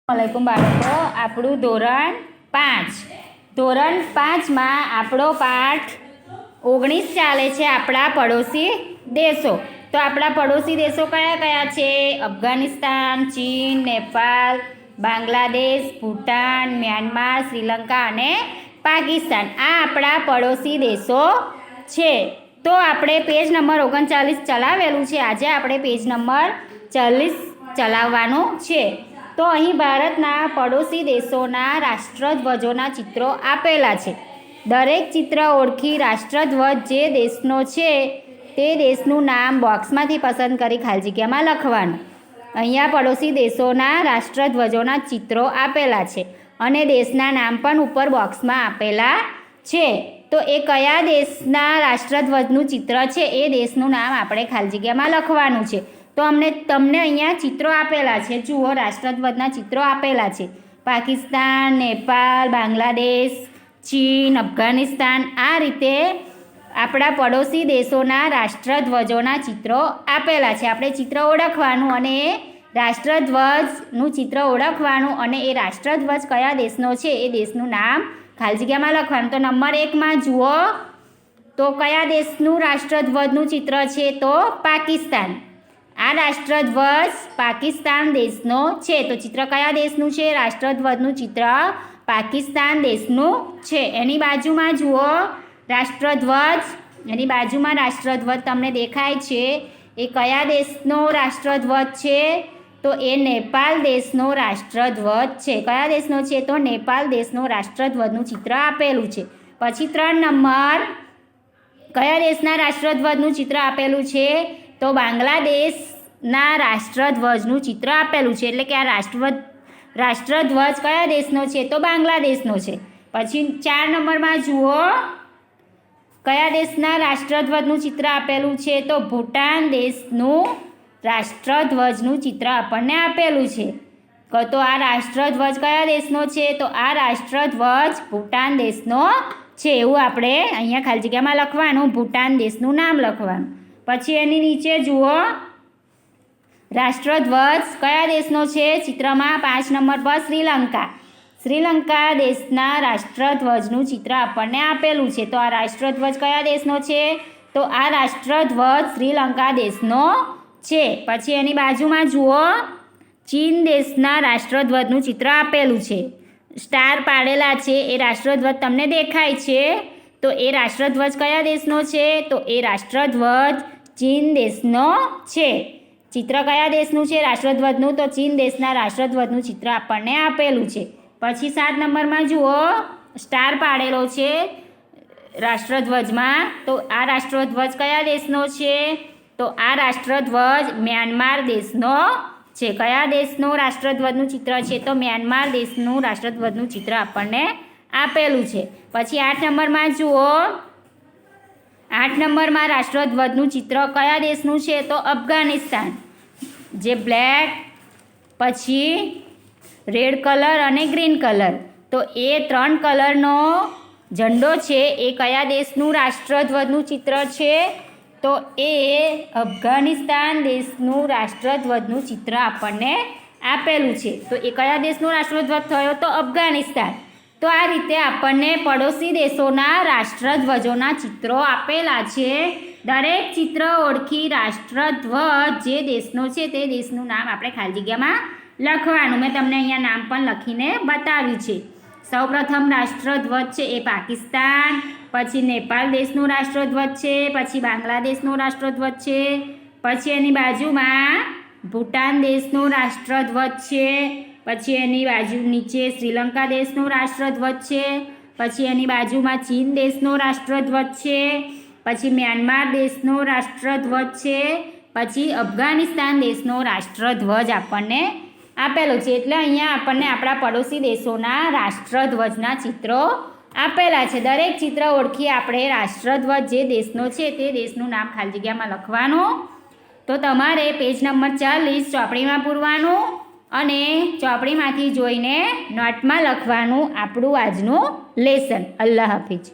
વાલેકુમ બાળકો, આપણું ધોરણ 5માં આપણો પાઠ 19 ચાલે છે. આપણા પડોશી દેશો. તો આપણા પડોશી દેશો કયા કયા છે? અફઘાનિસ્તાન, ચીન, નેપાળ, બાંગ્લાદેશ, ભૂટાન, મ્યાનમાર, શ્રીલંકા અને પાકિસ્તાન. આ આપણા પડોશી દેશો છે. તો આપણે પેજ નંબર 39 ચલાવેલું છે. આજે આપણે પેજ નંબર 40 ચલાવવાનું છે. તો અહીં ભારતના પડોશી દેશોના રાષ્ટ્રધ્વજોના ચિત્રો આપેલા છે. દરેક ચિત્ર ઓળખી રાષ્ટ્રધ્વજ જે દેશનો છે તે દેશનું નામ બોક્સમાંથી પસંદ કરી ખાલી જગ્યામાં લખવાનું. અહીંયા પડોશી દેશોના રાષ્ટ્રધ્વજોના ચિત્રો આપેલા છે અને દેશના નામ પણ ઉપર બોક્સમાં આપેલા છે. તો એ કયા દેશના રાષ્ટ્રધ્વજનું ચિત્ર છે એ દેશનું નામ આપણે ખાલી જગ્યામાં લખવાનું છે. તો તમને અહીંયા ચિત્રો આપેલા છે. જુઓ, રાષ્ટ્રધ્વજના ચિત્રો આપેલા છે. પાકિસ્તાન, નેપાળ, બાંગ્લાદેશ, ચીન, અફઘાનિસ્તાન. આ રીતે આપણા પડોશી દેશોના રાષ્ટ્રધ્વજોના ચિત્રો આપેલા છે. આપણે ચિત્ર ઓળખવાનું અને એ રાષ્ટ્રધ્વજનું ચિત્ર ઓળખવાનું અને એ રાષ્ટ્રધ્વજ કયા દેશનો છે એ દેશનું નામ ખાલી જગ્યામાં લખવાનું. તો નંબર 1માં જુઓ, તો કયા દેશનું રાષ્ટ્રધ્વજનું ચિત્ર છે? તો પાકિસ્તાન. આ રાષ્ટ્રધ્વજ પાકિસ્તાન દેશનો છે. તો ચિત્ર કયા દેશનું છે? રાષ્ટ્રધ્વજનું ચિત્ર પાકિસ્તાન દેશનું છે. એની બાજુમાં જુઓ રાષ્ટ્રધ્વજ. એની બાજુમાં રાષ્ટ્રધ્વજ તમને દેખાય છે. એ કયા દેશનો રાષ્ટ્રધ્વજ છે? તો એ નેપાળ દેશનો રાષ્ટ્રધ્વજ છે. કયા દેશનો છે? તો નેપાળ દેશનો રાષ્ટ્રધ્વજનું ચિત્ર આપેલું છે. પછી 3 નંબર, કયા દેશના રાષ્ટ્રધ્વજનું ચિત્ર આપેલું છે? તો બાંગ્લાદેશના રાષ્ટ્રધ્વજનું ચિત્ર આપેલું છે. એટલે કે આ રાષ્ટ્રધ્વજ કયા દેશનો છે? તો બાંગ્લાદેશનો છે. પછી 4 નંબરમાં જુઓ, કયા દેશના રાષ્ટ્રધ્વજનું ચિત્ર આપેલું છે? તો ભૂટાન દેશનું રાષ્ટ્રધ્વજનું ચિત્ર આપણને આપેલું છે. તો આ રાષ્ટ્રધ્વજ કયા દેશનો છે? તો આ રાષ્ટ્રધ્વજ ભૂટાન દેશનો છે. એવું આપણે અહીંયા ખાલી જગ્યામાં લખવાનું, ભૂટાન દેશનું નામ લખવાનું. પછી એની નીચે જુઓ, રાષ્ટ્રધ્વજ કયા દેશનો છે? ચિત્રમાં 5 નંબર પર શ્રીલંકા. શ્રીલંકા દેશના રાષ્ટ્રધ્વજનું ચિત્ર આપણને આપેલું છે. તો આ રાષ્ટ્રધ્વજ કયા દેશનો છે? તો આ રાષ્ટ્રધ્વજ શ્રીલંકા દેશનો છે. પછી એની બાજુમાં જુઓ, ચીન દેશના રાષ્ટ્રધ્વજનું ચિત્ર આપેલું છે. સ્ટાર પાડેલા છે. એ રાષ્ટ્રધ્વજ તમને દેખાય છે. તો એ રાષ્ટ્રધ્વજ કયા દેશનો છે? તો એ રાષ્ટ્રધ્વજ ચીન દેશનો છે. ચિત્ર કયા દેશનું છે રાષ્ટ્રધ્વજનું? તો ચીન દેશના રાષ્ટ્રધ્વજનું ચિત્ર આપણને આપેલું છે. પછી 7 નંબરમાં જુઓ, સ્ટાર પાડેલો છે રાષ્ટ્રધ્વજમાં. તો આ રાષ્ટ્રધ્વજ કયા દેશનો છે? તો આ રાષ્ટ્રધ્વજ મ્યાનમાર દેશનો છે. કયા દેશનું રાષ્ટ્રધ્વજનું ચિત્ર છે? તો મ્યાનમાર દેશનું રાષ્ટ્રધ્વજનું ચિત્ર આપણને આપેલું છે. પછી 8 નંબરમાં જુઓ, 8 નંબરમાં રાષ્ટ્રધ્વજનું ચિત્ર કયા દેશનું છે? તો અફઘાનિસ્તાન. જે બ્લેક, પછી રેડ કલર અને ગ્રીન કલર. તો એ 3 કલરનો ઝંડો છે એ કયા દેશનું રાષ્ટ્રધ્વજનું ચિત્ર છે? તો એ અફઘાનિસ્તાન દેશનું રાષ્ટ્રધ્વજનું ચિત્ર આપણને આપેલું છે. તો એ કયા દેશનું રાષ્ટ્રધ્વજ થયો? તો અફઘાનિસ્તાન. તો આ રીતે આપણને પડોશી દેશોના રાષ્ટ્રધ્વજોના ચિત્રો આપેલા છે. દરેક ચિત્ર ઓળખી રાષ્ટ્રધ્વજ જે દેશનો છે તે દેશનું નામ આપણે ખાલી જગ્યામાં લખવાનું. મેં તમને અહીંયા નામ પણ લખીને બતાવ્યું છે. સૌપ્રથમ રાષ્ટ્રધ્વજ છે એ પાકિસ્તાન, પછી નેપાળ દેશનું રાષ્ટ્રધ્વજ છે, પછી બાંગ્લાદેશનું રાષ્ટ્રધ્વજ છે, પછી એની બાજુમાં ભૂટાન દેશનું રાષ્ટ્રધ્વજ છે, પછી એની બાજુ નીચે શ્રીલંકા દેશનું રાષ્ટ્રધ્વજ છે, પછી એની બાજુમાં ચીન દેશનો રાષ્ટ્રધ્વજ છે, પછી મ્યાનમાર દેશનો રાષ્ટ્રધ્વજ છે, પછી અફઘાનિસ્તાન દેશનો રાષ્ટ્રધ્વજ આપણને આપેલો છે. એટલે અહીંયા આપણને આપણા પડોશી દેશોના રાષ્ટ્રધ્વજના ચિત્રો આપેલા છે. દરેક ચિત્ર ઓળખી આપણે રાષ્ટ્રધ્વજ જે દેશનો છે તે દેશનું નામ ખાલી જગ્યામાં લખવાનું. તો તમારે પેજ નંબર 40 ચોપડીમાં પૂરવાનું અને ચોપડીમાંથી જોઈને નોટમાં લખવાનું આપણું આજનું લેસન. અલ્લાહ હાફિઝ.